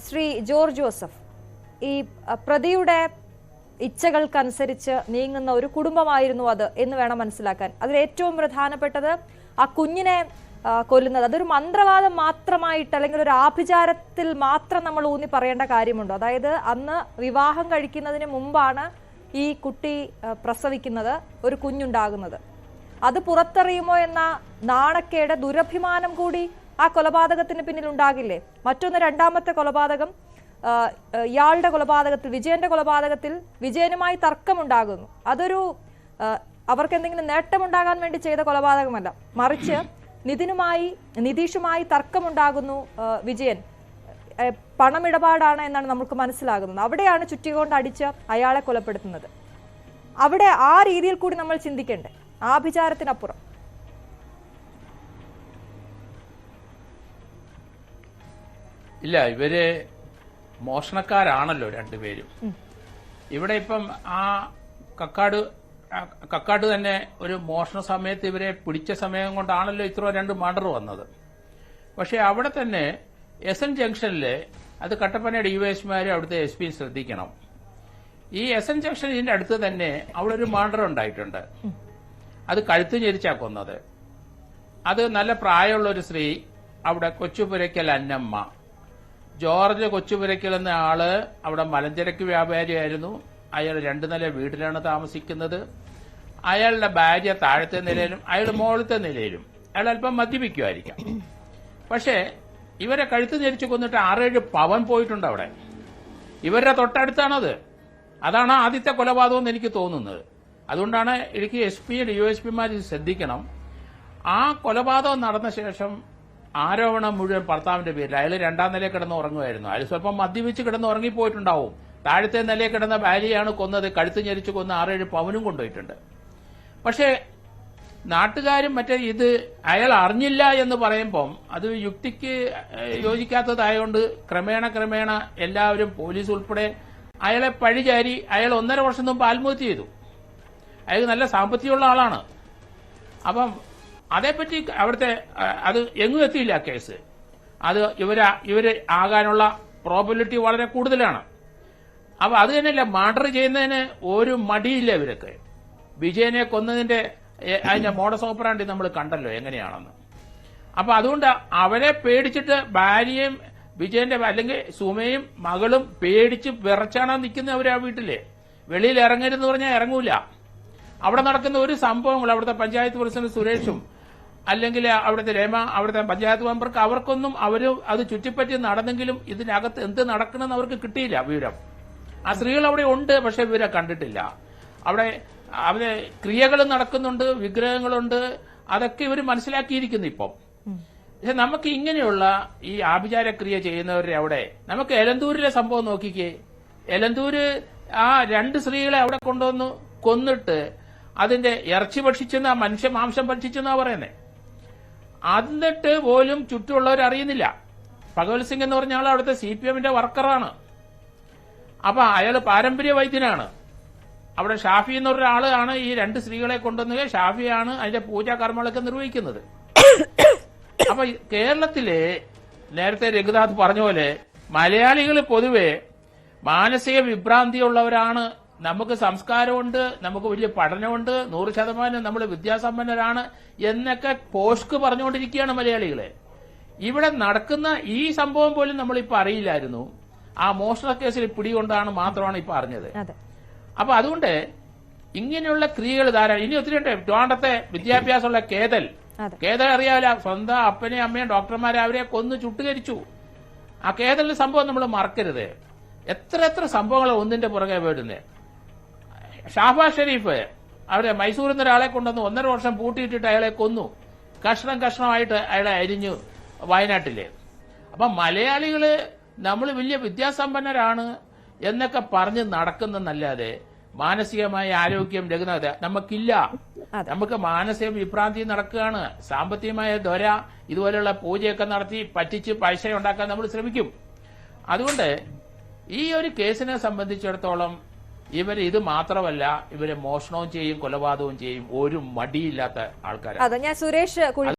Shri George Joseph, ഈ പ്രതിയുടെ ഇച്ഛകൾക്കനുസരിച്ച് നീങ്ങുന്ന ഒരു കുടുംബമായിരുന്നു അത് എന്ന് വേണം മനസ്സിലാക്കാൻ. അതിൽ ഏറ്റവും പ്രധാനപ്പെട്ടത് ആ കുഞ്ഞിനെ കൊല്ലുന്നത് അതൊരു മന്ത്രവാദം മാത്രമായിട്ട് അല്ലെങ്കിൽ ഒരു ആഭിചാരത്തിൽ മാത്രം നമ്മൾ ഊന്നി പറയേണ്ട കാര്യമുണ്ടോ? അതായത് അന്ന് വിവാഹം കഴിക്കുന്നതിന് മുമ്പാണ് ഈ കുട്ടി പ്രസവിക്കുന്നത്, ഒരു കുഞ്ഞുണ്ടാകുന്നത്. അത് പുറത്തറിയുമോ എന്ന നാണക്കേട്, ദുരഭിമാനം കൂടി ആ കൊലപാതകത്തിന് പിന്നിൽ ഉണ്ടാകില്ലേ? മറ്റൊന്ന്, രണ്ടാമത്തെ കൊലപാതകം, ഇയാളുടെ കൊലപാതകത്തിൽ, വിജയന്റെ കൊലപാതകത്തിൽ വിജയനുമായി തർക്കമുണ്ടാകുന്നു. അതൊരു അവർക്ക് എന്തെങ്കിലും നേട്ടമുണ്ടാകാൻ വേണ്ടി ചെയ്ത കൊലപാതകമല്ല, മറിച്ച് നിതീഷുമായി തർക്കമുണ്ടാകുന്നു. വിജയൻ പണമിടപാടാണ് എന്നാണ് നമുക്ക് മനസ്സിലാകുന്നത്. അവിടെയാണ് ചുറ്റികൊണ്ട് അടിച്ച് അയാളെ കൊലപ്പെടുത്തുന്നത്. അവിടെ ആ രീതിയിൽ കൂടി നമ്മൾ ചിന്തിക്കണ്ടേ, ആഭിചാരത്തിനപ്പുറം? ഇല്ല, ഇവര് മോഷണക്കാരാണല്ലോ രണ്ടുപേരും. ഇവിടെ ഇപ്പം ആ കക്കാട് തന്നെ ഒരു മോഷണ സമയത്ത് ഇവരെ പിടിച്ച സമയം കൊണ്ടാണല്ലോ ഇത്ര രണ്ട് മർഡർ വന്നത്. പക്ഷെ അവിടെ തന്നെ SN ജംഗ്ഷനില്, അത് കട്ടപ്പനയുടെ ഡിവൈഎസ്പിമാരും അവിടുത്തെ SP ശ്രദ്ധിക്കണം. ഈ SN ജംഗ്ഷൻ ഇതിന്റെ അടുത്ത് തന്നെ അവിടെ ഒരു മർഡർ ഉണ്ടായിട്ടുണ്ട്. അത് കഴുത്ത് ഞെരിച്ചാ കൊന്നത്. അത് നല്ല പ്രായമുള്ള ഒരു സ്ത്രീ, അവിടെ കൊച്ചുപുരയ്ക്കൽ അന്നമ്മ, ജോർജ് കൊച്ചുപുരയ്ക്കൽ എന്ന ആള് അവിടെ മലഞ്ചരക്ക് വ്യാപാരിയായിരുന്നു. അയാൾ 2 നില വീട്ടിലാണ് താമസിക്കുന്നത്. അയാളുടെ ഭാര്യ താഴത്തെ നിലയിലും അയാൾ മുകളിലത്തെ നിലയിലും. അയാൾ അല്പം മദ്യപിക്കുമായിരിക്കാം. പക്ഷേ ഇവരെ കഴുത്ത് ഞെരിച്ചു കൊന്നിട്ട് 6-7 പവൻ പോയിട്ടുണ്ട് അവിടെ. ഇവരുടെ തൊട്ടടുത്താണത്. അതാണ് ആദ്യത്തെ കൊലപാതകം എന്ന് എനിക്ക് തോന്നുന്നത്. അതുകൊണ്ടാണ് എനിക്ക് SP DOSPമാർ ഇത് ശ്രദ്ധിക്കണം. ആ കൊലപാതകം നടന്ന ശേഷം ആരോപണം മുഴുവൻ ഭർത്താവിന്റെ പേരിൽ. അയാൾ 2ാം നിലയിൽ കിടന്ന് ഉറങ്ങുമായിരുന്നു. അയാൾ സ്വല്പം മദ്യപിച്ച് കിടന്ന് ഉറങ്ങിപ്പോയിട്ടുണ്ടാവും. താഴത്തെ നിലയിൽ കിടന്ന ഭാര്യയാണ് കൊന്നത്. കഴുത്ത് ഞെരിച്ചു കൊന്ന് 6-7 പവനും കൊണ്ടുപോയിട്ടുണ്ട്. പക്ഷേ നാട്ടുകാരും മറ്റേ ഇത് അയാൾ അറിഞ്ഞില്ല എന്ന് പറയുമ്പം അത് യുക്തിക്ക് യോജിക്കാത്തതായതുകൊണ്ട് ക്രമേണ എല്ലാവരും, പോലീസ് ഉൾപ്പെടെ, അയാളെ പഴിചാരി അയാൾ 1.5 വർഷം മുമ്പ് ആത്മഹത്യ ചെയ്തു. അയാൾ നല്ല സാമ്പത്തികമുള്ള ആളാണ്. അപ്പം അതേപ്പറ്റി അവിടുത്തെ അത് എങ്ങും എത്തിയില്ല കേസ്. അത് ഇവര് ആകാനുള്ള പ്രോബിലിറ്റി വളരെ കൂടുതലാണ്. അപ്പൊ അത് തന്നെയല്ല, മർഡർ ചെയ്യുന്നതിന് ഒരു മടിയില്ല ഇവരൊക്കെ. വിജയനെ കൊന്നതിന്റെ അതിന്റെ മോഡസ് ഓപ്പറാണ്ടി നമ്മൾ കണ്ടല്ലോ എങ്ങനെയാണെന്ന്. അപ്പൊ അതുകൊണ്ട് അവരെ പേടിച്ചിട്ട് ഭാര്യയും വിജയന്റെ അല്ലെങ്കിൽ സുമയും മകളും പേടിച്ച് വിറച്ചാണ് നിൽക്കുന്നത്. ആ വീട്ടില് വെളിയിൽ ഇറങ്ങരുതെന്ന് പറഞ്ഞാൽ ഇറങ്ങൂല. അവിടെ നടക്കുന്ന ഒരു സംഭവങ്ങൾ അവിടുത്തെ പഞ്ചായത്ത് പ്രസിഡന്റ് സുരേഷും അല്ലെങ്കിൽ അവിടുത്തെ രമ, അവിടുത്തെ പഞ്ചായത്ത് മെമ്പർക്ക്, അവർക്കൊന്നും അത് ചുറ്റിപ്പറ്റി നടന്നെങ്കിലും ഇതിനകത്ത് എന്ത് നടക്കണമെന്ന് അവർക്ക് കിട്ടിയില്ല വിവരം. ആ സ്ത്രീകൾ അവിടെ ഉണ്ട്, പക്ഷെ ഇവരെ കണ്ടിട്ടില്ല. അവിടെ ക്രിയകൾ നടക്കുന്നുണ്ട്, വിഗ്രഹങ്ങളുണ്ട്, അതൊക്കെ ഇവർ മനസ്സിലാക്കിയിരിക്കുന്നു ഇപ്പം. പക്ഷെ നമുക്ക് ഇങ്ങനെയുള്ള ഈ ആഭിചാരക്രിയ ചെയ്യുന്നവരുടെ അവിടെ, നമുക്ക് എലന്തൂരിലെ സംഭവം നോക്കിക്കേ. എലന്തൂര് ആ 2 സ്ത്രീകളെ അവിടെ കൊണ്ടുവന്ന് കൊന്നിട്ട് അതിന്റെ ഇറച്ചി ഭക്ഷിച്ചെന്ന, മനുഷ്യ മാംസം ഭക്ഷിച്ചെന്നാ പറയുന്നത്. എന്നിട്ട് പോലും ചുറ്റുമുള്ളവർ അറിയുന്നില്ല. ഭഗവത് സിംഗ് എന്ന് പറഞ്ഞ ആൾ അവിടുത്തെ CPMന്റെ വർക്കറാണ്. അപ്പൊ അയാൾ പാരമ്പര്യ വൈദ്യനാണ്. അവിടെ ഷാഫി എന്ന് പറഞ്ഞൊരാളാണ് ഈ 2 സ്ത്രീകളെ കൊണ്ടുവന്നത്. ഷാഫിയാണ് അതിന്റെ പൂജാ കർമ്മങ്ങളൊക്കെ നിർവഹിക്കുന്നത്. അപ്പൊ കേരളത്തിലെ നേരത്തെ രഘുനാഥ് പറഞ്ഞ പോലെ മലയാളികൾ പൊതുവെ മാനസിക വിഭ്രാന്തിയുള്ളവരാണ്. നമുക്ക് സംസ്കാരമുണ്ട്, നമുക്ക് വലിയ പഠനമുണ്ട്, 100% നമ്മൾ വിദ്യാസമ്പന്നരാണ് എന്നൊക്കെ പോഷ്ക്ക് പറഞ്ഞുകൊണ്ടിരിക്കുകയാണ് മലയാളികളെ. ഇവിടെ നടക്കുന്ന ഈ സംഭവം പോലും നമ്മളിപ്പോ അറിയില്ലായിരുന്നു. ആ മോഷണ കേസിൽ പിടികൊണ്ടാണ് മാത്രമാണ് ഇപ്പൊ അറിഞ്ഞത്. അപ്പൊ അതുകൊണ്ട് ഇങ്ങനെയുള്ള ക്രിയകൾ ധാരാളം. ഇനി ഒത്തിരി ഉണ്ട്. ട്രിവാൻഡ്രത്തെ വിദ്യാഭ്യാസമുള്ള കേതൽ അറിയാവില്ല, സ്വന്തം അപ്പനെയും അമ്മയും ഡോക്ടർമാരെ അവരെ കൊന്ന് ചുട്ടുകരിച്ചു. ആ കേതലിന്റെ സംഭവം നമ്മൾ മറക്കരുത്. എത്ര സംഭവങ്ങൾ ഒന്നിന്റെ പുറകെ വീടുന്നത്. ഷാഹബാസ് ഷെരീഫ് അവരെ മൈസൂരിൽ നിന്ന് ഒരാളെ കൊണ്ടുവന്ന് 1.5 വർഷം പൂട്ടിയിട്ടിട്ട് അയാളെ കൊന്നു. കഷ്ണമായിട്ട് അയാളെ അരിഞ്ഞു വയനാട്ടില്. അപ്പൊ മലയാളികള് നമ്മൾ വലിയ വിദ്യാസമ്പന്നരാണ് എന്നൊക്കെ പറഞ്ഞ് നടക്കുന്നതല്ലാതെ മാനസികമായ ആരോഗ്യം രഘുനാഥ് നമുക്കില്ല. നമുക്ക് മാനസിക വിഭ്രാന്തി നടക്കുകയാണ്. സാമ്പത്തികമായ ദ്വര, ഇതുപോലെയുള്ള പൂജയൊക്കെ നടത്തി പറ്റിച്ച് പൈസ ഉണ്ടാക്കാൻ നമ്മൾ ശ്രമിക്കും. അതുകൊണ്ട് ഈ ഒരു കേസിനെ സംബന്ധിച്ചിടത്തോളം ഇത് മാത്രമല്ല, ഇവര് മോഷണവും ചെയ്യും, കൊലപാതകവും ചെയ്യും, ഒരു മടിയില്ലാത്ത ആൾക്കാരാണ്. ഞാൻ സുരേഷ്